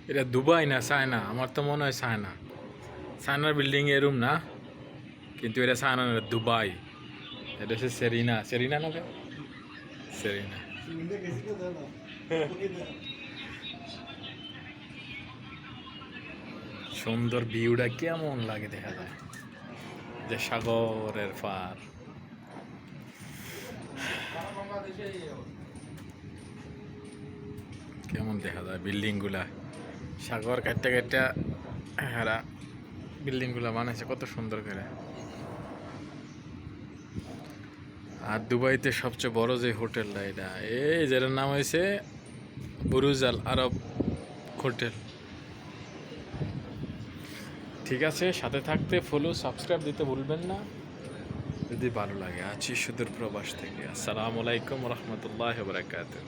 এটা দুবাই না চায়না, আমার তো মনে হয় চায়না। চায়নার বিল্ডিং এরুম না, কিন্তু এটা চায়না না, এটা দুবাই। এটা হচ্ছে সেরিনা, সেরিনা না রে? সেরিনা। সুন্দর ভিউটা কেমন লাগে দেখা যায়, যে সাগরের পার। কেমন দেখা যায় বিল্ডিং গুলা, সাগর কাটতে কাটতে হারা বিল্ডিং গুলা বানাইছে কত সুন্দর করে। আর দুবাইতে সবচেয়ে বড় যে হোটেলটা, এটা এই যেটার নাম হয়েছে বুরুজ আল আরব হোটেল। ঠিক আছে, সাথে থাকতে ফলো সাবস্ক্রাইব দিতে ভুলবেন না যদি ভালো লাগে। আছি সুদূর প্রবাস থেকে। আসসালামু আলাইকুম রহমতুল্লাহ বারাকাতুহু।